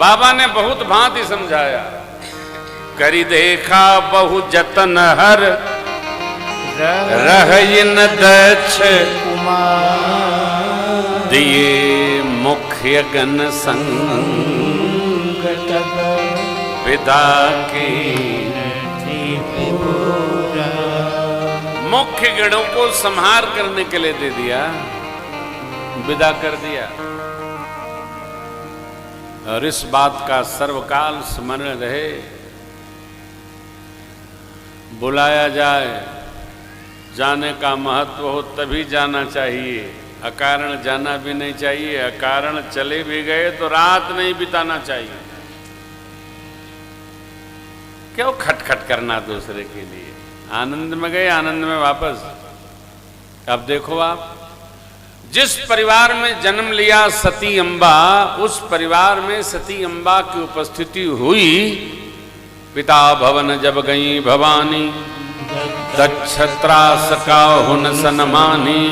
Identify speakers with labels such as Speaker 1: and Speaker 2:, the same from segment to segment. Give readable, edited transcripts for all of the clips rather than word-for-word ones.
Speaker 1: बाबा ने बहुत भांति समझाया। करी देखा बहु जतन हर रहइन दक्ष दिए मुख्य गण संग विदा की। मुख्य गणों को संहार करने के लिए दे दिया, विदा कर दिया। और इस बात का सर्वकाल स्मरण रहे, बुलाया जाए, जाने का महत्व हो तभी जाना चाहिए, अकारण जाना भी नहीं चाहिए। अकारण चले भी गए तो रात नहीं बिताना चाहिए। क्यों खटखट करना दूसरे के लिए? आनंद में गए, आनंद में वापस। अब देखो आप, जिस परिवार में जन्म लिया सती अम्बा, उस परिवार में सती अम्बा की उपस्थिति हुई। पिता भवन जब गई भवानी, दक्षत्रास का हुन सनमानी।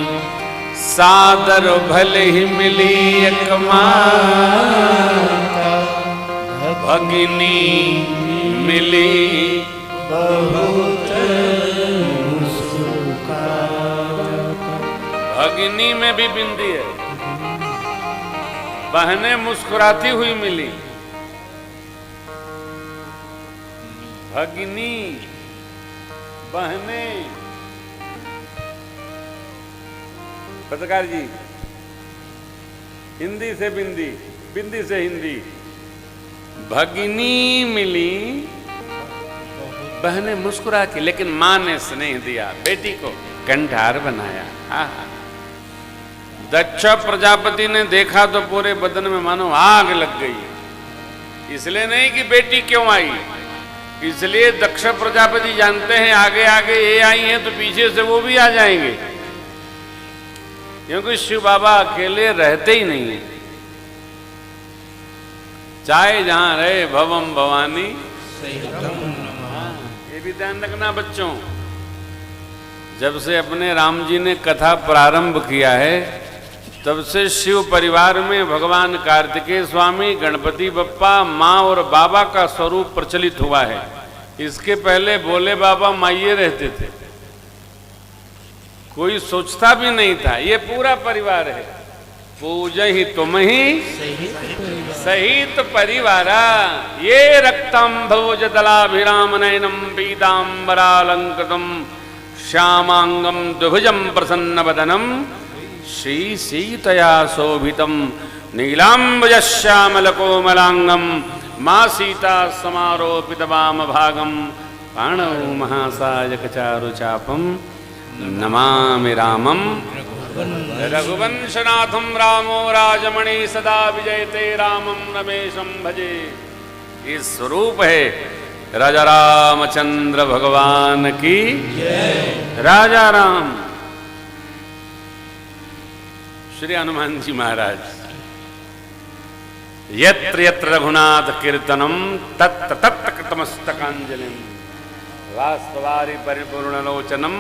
Speaker 1: सादर भले ही मिली एक माता, भगिनी मिली बहुत सुखा। भगिनी में भी बिंदी है, बहनें मुस्कुराती हुई मिली। भगिनी, बहनें। पत्रकार जी, हिंदी से बिंदी, बिंदी से हिंदी। भगिनी मिली, बहनें मुस्कुरा के, लेकिन मां ने स्नेह दिया, बेटी को कंठार बनाया। दक्ष प्रजापति ने देखा तो पूरे बदन में मानो आग लग गई। इसलिए नहीं कि बेटी क्यों आई, इसलिए दक्ष प्रजापति जानते हैं आगे आगे ये आई हैं तो पीछे से वो भी आ जाएंगे, क्योंकि शिव बाबा अकेले रहते ही नहीं है। चाहे जहां रहे भवम भवानी, ये भी ध्यान रखना बच्चों। जब से अपने राम जी ने कथा प्रारंभ किया है, तब से शिव परिवार में भगवान कार्तिकेय स्वामी, गणपति बप्पा, माँ और बाबा का स्वरूप प्रचलित हुआ है। इसके पहले भोले बाबा माइये रहते थे, कोई सोचता भी नहीं था। ये पूरा परिवार है। पूज ही तुम ही सहित परिवारा, ये रक्तम भोज दलाभिराम नयनम पीतांबरालंकृतम श्यामांगम द्विभुजम प्रसन्न वदनम श्री सीतया शोभितम नीलांबुज श्यामल कोमलांगम मां सीता समारोपित वाम भागम पाणौ महासायक चारु चापम नमामि रामम रघुवंशनाथम रामो राजमणि सदा विजयते रामम रमेशम भजे। ये स्वरूप है राजा रामचंद्र भगवान की जय। राजा राम श्री हनुमान जी महाराज, यत्र यत्र रघुनाथ कीर्तनम तत्र तत्र कृतमस्तकांजलिम वास्तवारि परिपूर्ण लोचनम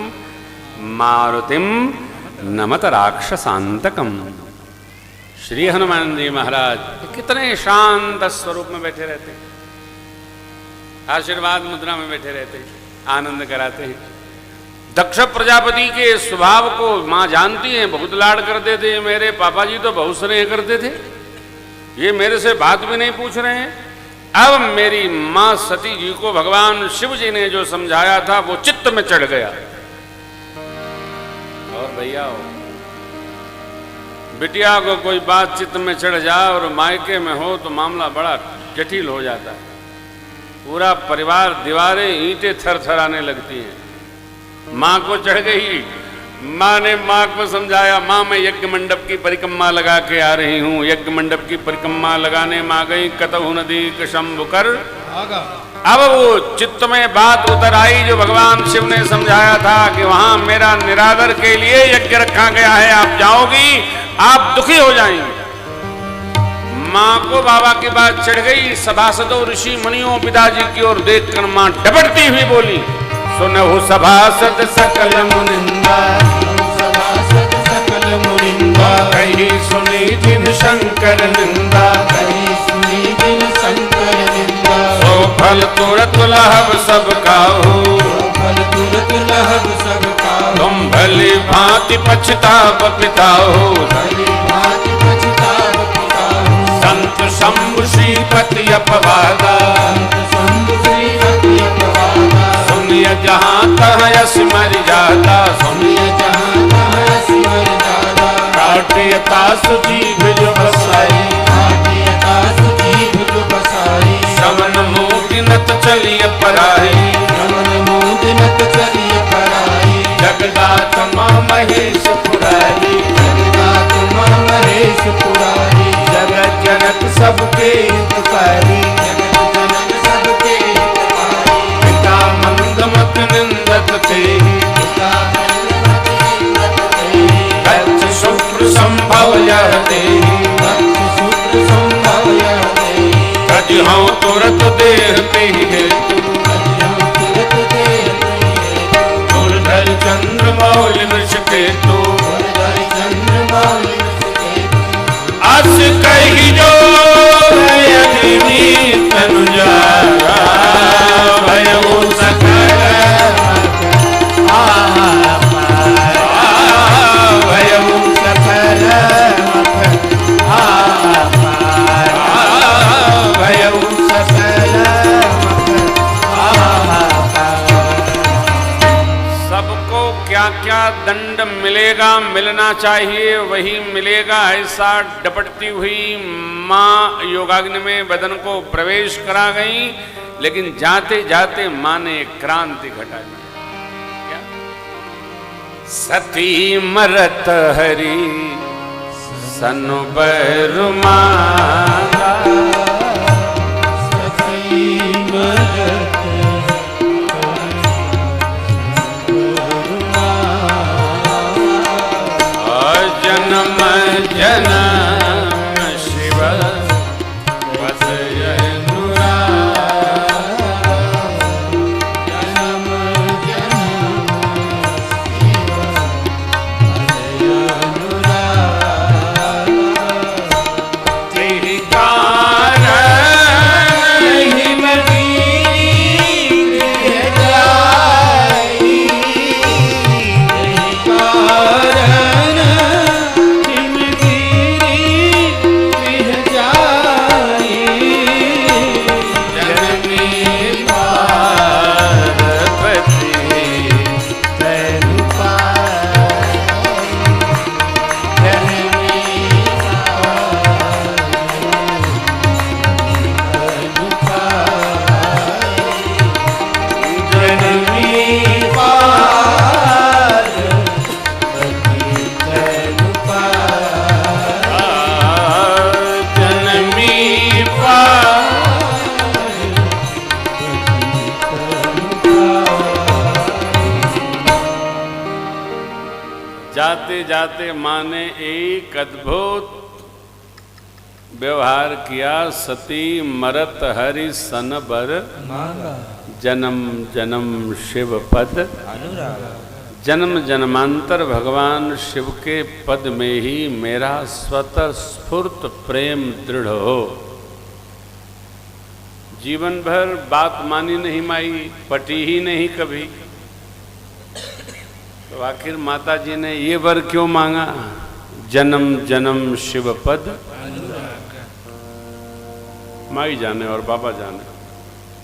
Speaker 1: मारुतिम नमत राक्षसांतकम। श्री हनुमान जी महाराज कितने शांत स्वरूप में बैठे रहते, आशीर्वाद मुद्रा में बैठे रहते, आनंद कराते हैं। दक्ष प्रजापति के स्वभाव को मां जानती हैं, बहुत लाड करते थे। मेरे पापा जी तो बहुत स्नेह करते थे, ये मेरे से बात भी नहीं पूछ रहे हैं। अब मेरी मां सती जी को भगवान शिव जी ने जो समझाया था वो चित्त में चढ़ गया। और भैया हो, बिटिया को कोई बात चित्त में चढ़ जाए और मायके में हो तो मामला बड़ा जटिल हो जाता है। पूरा परिवार, दीवारें, ईंटें थरथराने लगती हैं। माँ को चढ़ गई। माँ ने माँ को समझाया, माँ मैं यज्ञ मंडप की परिक्रमा लगा के आ रही हूँ। यज्ञ मंडप की परिक्रमा लगाने माँ गई, कतहु नदी शंभु कर। अब वो चित्त में बात उतर आई जो भगवान शिव ने समझाया था कि वहां मेरा निरादर के लिए यज्ञ रखा गया है, आप जाओगी, आप दुखी हो जाएंगे। माँ को बाबा की बात चढ़ गई। सभासदों, ऋषि मुनियों, पिताजी की ओर देखकर माँ डबड़ती हुई बोली, सुनहु सभासद सकल मुनिंदा, सभासद सकल मुनिंदा, कहीं सुनी जिन शंकर निंदा, कहीं सुनी जिन फल तुरत लहब सब काहू,
Speaker 2: फल तुरत लहब सब काहू।
Speaker 1: तुम भली भांति पछताव पिताओ,
Speaker 2: भली भांति पछताव पिताहु।
Speaker 1: संत शंभु श्रीपति अपवादा,
Speaker 2: संत शंभु श्रीपति अपवादा।
Speaker 1: सुनिय जहाँ तह यश मर्यादा,
Speaker 2: सुनिय जहाँ तह यश मर्यादा।
Speaker 1: काटियता सुजीव जो बसाई,
Speaker 2: काटियता सुजीव जो बसाई।
Speaker 1: श्रवण मूर्ति नत चलिय पराई,
Speaker 2: श्रवण मूर्ति नत चलिय पराई।
Speaker 1: जगदात माँ महेश पुरारी,
Speaker 2: जगदात माँ महेश पुरारी।
Speaker 1: जगत जनक सबके हितकारी,
Speaker 2: जगत जनक सबके हितकारी।
Speaker 1: पिता मंदमत निंदत तेहि,
Speaker 2: पिता मंदमत निंदत तेहि।
Speaker 1: कच्छ शुक्र संभव यह देहि,
Speaker 2: कच्छ शुक्र संभव यह देहि।
Speaker 1: कजहौ तुरत देह तेहि हेतु,
Speaker 2: कजहौ तुरत देह तेहि हेतु।
Speaker 1: दुर्धर चंद्र मौलि वृष केतु,
Speaker 2: दुर्धर चंद्र मौलि वृष केतु।
Speaker 1: अस कहि जो अग्नि तनुजा, भयउ सकल भयउ सकल भयउ सकल सबको क्या क्या दंड मिलेगा, मिलना चाहिए वही मिलेगा, ऐसा डपटती हुई माँ योगाग्नि में बदन को प्रवेश करा गई। लेकिन जाते जाते माँ ने एक क्रांति घटा दी। क्या? सती मरत हरि सनु बरुमाला,
Speaker 2: सती मरत
Speaker 1: जन्म जन्म शिव बसय अनुराग,
Speaker 2: जन्म जन्म शिव बसय अनुराग।
Speaker 1: तेहि कारण ही मरी
Speaker 2: गृह जाई। तेहि कारण हिम गिरी गृह जाई।
Speaker 1: जननी पार्वती
Speaker 2: तनु पाई। जननी तनु पाई।
Speaker 1: जननी
Speaker 2: पार्वती तनु पाई।
Speaker 1: जननी जाते जाते माँ ने एक अद्भुत व्यवहार किया। सती मरत हरि सन बर
Speaker 2: मांगा
Speaker 1: जन्म जन्म शिव पद,
Speaker 2: अनुराग।
Speaker 1: जन्म जन्मांतर भगवान शिव के पद में ही मेरा स्वतः स्फूर्त प्रेम दृढ़ हो। जीवन भर बात मानी नहीं माई, पटी ही नहीं कभी, तो आखिर माता जी ने ये वर क्यों मांगा? जन्म जन्म शिव पद, माई जाने और बाबा जाने।